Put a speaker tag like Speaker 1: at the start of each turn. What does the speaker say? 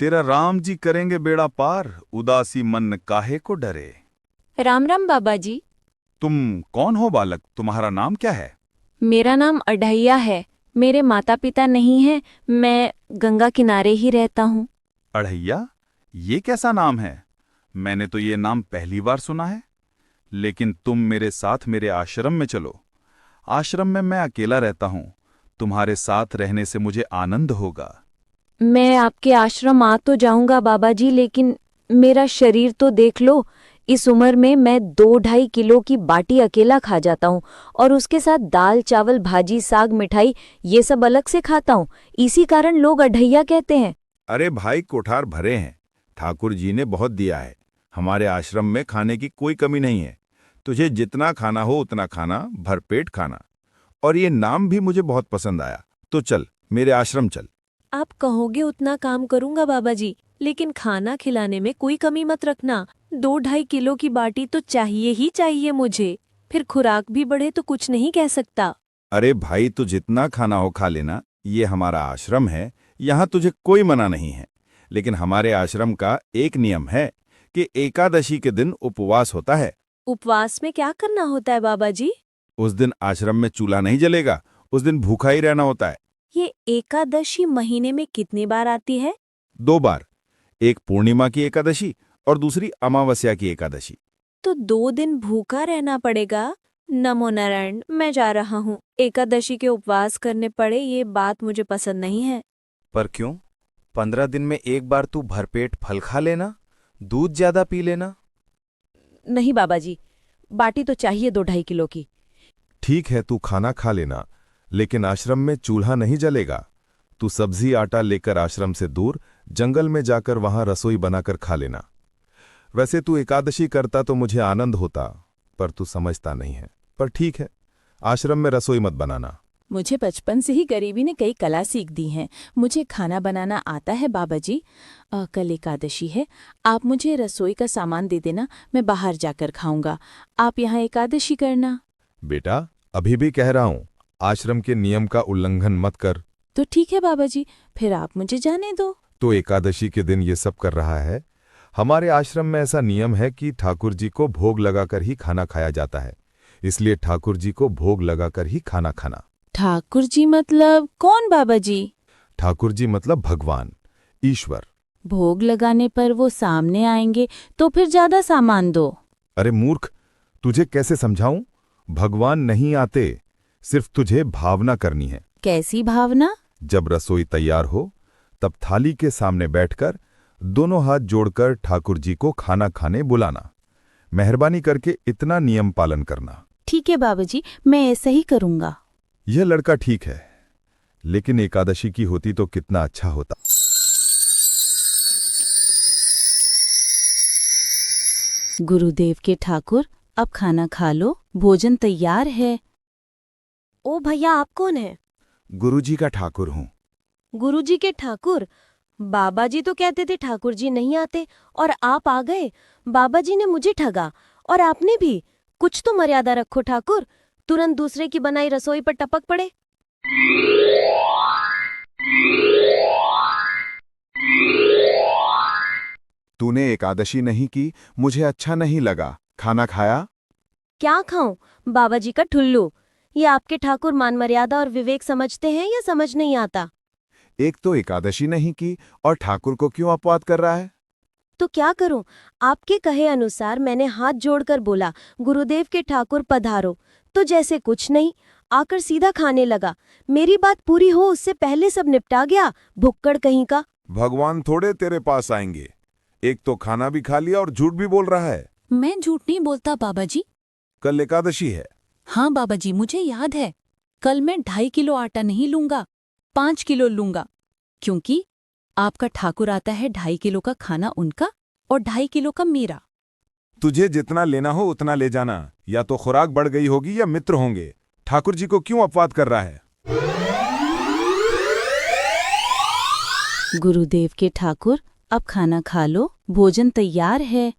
Speaker 1: तेरा राम जी करेंगे बेड़ा पार, उदासी मन काहे को डरे।
Speaker 2: राम राम बाबा जी।
Speaker 1: तुम कौन हो बालक, तुम्हारा नाम क्या है?
Speaker 2: मेरा नाम अढ़ैया है। मेरे माता पिता नहीं हैं। मैं गंगा किनारे ही रहता हूँ।
Speaker 1: अढ़ैया, ये कैसा नाम है? मैंने तो ये नाम पहली बार सुना है। लेकिन तुम मेरे साथ मेरे आश्रम में चलो। आश्रम में मैं अकेला रहता हूँ, तुम्हारे साथ रहने से मुझे आनंद होगा।
Speaker 2: मैं आपके आश्रम आ तो जाऊंगा बाबा जी, लेकिन मेरा शरीर तो देख लो। इस उम्र में मैं 2-2.5 किलो की बाटी अकेला खा जाता हूँ, और उसके साथ दाल चावल भाजी साग मिठाई ये सब अलग से खाता हूँ। इसी कारण लोग अढ़ैया कहते हैं।
Speaker 3: अरे भाई, कोठार भरे हैं। ठाकुर जी ने बहुत दिया है। हमारे आश्रम में खाने की कोई कमी नहीं है। तुझे जितना खाना हो उतना खाना, भरपेट खाना। और ये नाम भी मुझे बहुत पसंद आया। तो चल, मेरे आश्रम चल।
Speaker 4: आप कहोगे उतना काम करूंगा बाबा जी, लेकिन खाना खिलाने में कोई कमी मत रखना। 2-2.5 किलो की बाटी तो चाहिए ही चाहिए मुझे। फिर खुराक भी बढ़े तो कुछ नहीं कह सकता।
Speaker 3: अरे भाई, तू जितना खाना हो खा लेना। ये हमारा आश्रम है, यहाँ तुझे कोई मना नहीं है। लेकिन हमारे आश्रम का एक नियम है कि एकादशी के दिन उपवास होता है।
Speaker 4: उपवास में क्या करना होता है बाबा जी?
Speaker 3: उस दिन आश्रम में चूल्हा नहीं जलेगा। उस दिन भूखा ही रहना होता है।
Speaker 4: ये एकादशी महीने में कितनी बार आती है?
Speaker 3: 2 बार। एक पूर्णिमा की एकादशी और दूसरी अमावस्या की एकादशी।
Speaker 4: तो 2 दिन भूखा रहना पड़ेगा। नमो नारायण, मैं जा रहा हूँ। एकादशी के उपवास करने पड़े, ये बात मुझे पसंद नहीं है।
Speaker 5: पर क्यों? 15 दिन में एक बार तू भरपेट फल खा लेना, दूध ज्यादा पी लेना।
Speaker 6: नहीं बाबा जी, बाटी तो चाहिए 2-2.5 किलो की।
Speaker 7: ठीक है, तू खाना खा लेना, लेकिन आश्रम में चूल्हा नहीं जलेगा। तू सब्जी आटा लेकर आश्रम से दूर जंगल में जाकर वहां रसोई बनाकर खा लेना। वैसे तू एकादशी करता तो मुझे आनंद होता, पर तू समझता नहीं है। पर ठीक है, आश्रम में रसोई मत बनाना।
Speaker 6: मुझे बचपन से ही गरीबी ने कई कला सीख दी हैं। मुझे खाना बनाना आता है बाबा जी। कल एकादशी है, आप मुझे रसोई का सामान दे देना, मैं बाहर जाकर खाऊंगा। आप यहाँ एकादशी करना।
Speaker 7: बेटा, अभी भी कह रहा हूं, आश्रम के नियम का उल्लंघन मत कर।
Speaker 6: तो ठीक है बाबा जी, फिर आप मुझे जाने दो।
Speaker 7: तो एकादशी के दिन ये सब कर रहा है? हमारे आश्रम में ऐसा नियम है कि ठाकुर जी को भोग लगाकर ही खाना खाया जाता है। इसलिए ठाकुर जी को भोग लगाकर ही खाना खाना।
Speaker 6: ठाकुर जी मतलब कौन बाबा जी?
Speaker 7: ठाकुर जी मतलब भगवान, ईश्वर।
Speaker 6: भोग लगाने पर वो सामने आएंगे तो फिर ज्यादा सामान दो।
Speaker 7: अरे मूर्ख, तुझे कैसे समझाऊं? भगवान नहीं आते, सिर्फ तुझे भावना करनी है।
Speaker 6: कैसी भावना?
Speaker 7: जब रसोई तैयार हो तब थाली के सामने बैठकर दोनों हाथ जोड़कर ठाकुर जी को खाना खाने बुलाना। मेहरबानी करके इतना नियम पालन करना।
Speaker 6: ठीक है बाबा जी, मैं ऐसा ही करूंगा।
Speaker 7: यह लड़का ठीक है, लेकिन एकादशी की होती तो कितना अच्छा होता।
Speaker 6: गुरुदेव के ठाकुर, अब खाना खा लो, भोजन तैयार है।
Speaker 4: ओ भैया, आप कौन है?
Speaker 3: गुरुजी का ठाकुर हूँ।
Speaker 4: गुरुजी के ठाकुर? बाबा जी तो कहते थे ठाकुर जी नहीं आते, और आप आ गए। बाबा जी ने मुझे ठगा, और आपने भी। कुछ तो मर्यादा रखो ठाकुर। तुरंत दूसरे की बनाई रसोई पर टपक पड़े।
Speaker 3: तूने एकादशी नहीं की, मुझे अच्छा नहीं लगा। खाना खाया?
Speaker 4: क्या खाऊं? बाबा जी का ठुल्लू। ये आपके ठाकुर मान मर्यादा और विवेक समझते हैं या समझ नहीं आता?
Speaker 3: एक तो एकादशी नहीं की और ठाकुर को क्यों अपवाद कर रहा है?
Speaker 4: तो क्या करूं? आपके कहे अनुसार मैंने हाथ जोड़कर बोला, गुरुदेव के ठाकुर पधारो। तो जैसे कुछ नहीं, आकर सीधा खाने लगा। मेरी बात पूरी हो उससे पहले सब निपटा गया, भुक्कड़ कहीं का।
Speaker 3: भगवान थोड़े तेरे पास आएंगे। एक तो खाना भी खा लिया और झूठ भी बोल रहा है।
Speaker 8: मैं झूठ नहीं बोलता बाबा जी।
Speaker 3: कल एकादशी है।
Speaker 8: हाँ बाबा जी, मुझे याद है। कल मैं 2.5 किलो आटा नहीं लूंगा, 5 किलो लूंगा, क्योंकि आपका ठाकुर आता है 2.5 किलो का खाना उनका और 2.5 किलो का मेरा।
Speaker 3: तुझे जितना लेना हो उतना ले जाना। या तो खुराक बढ़ गई होगी या मित्र होंगे। ठाकुर जी को क्यों अपवाद कर रहा है?
Speaker 6: गुरुदेव के ठाकुर, अब खाना खा लो, भोजन तैयार है।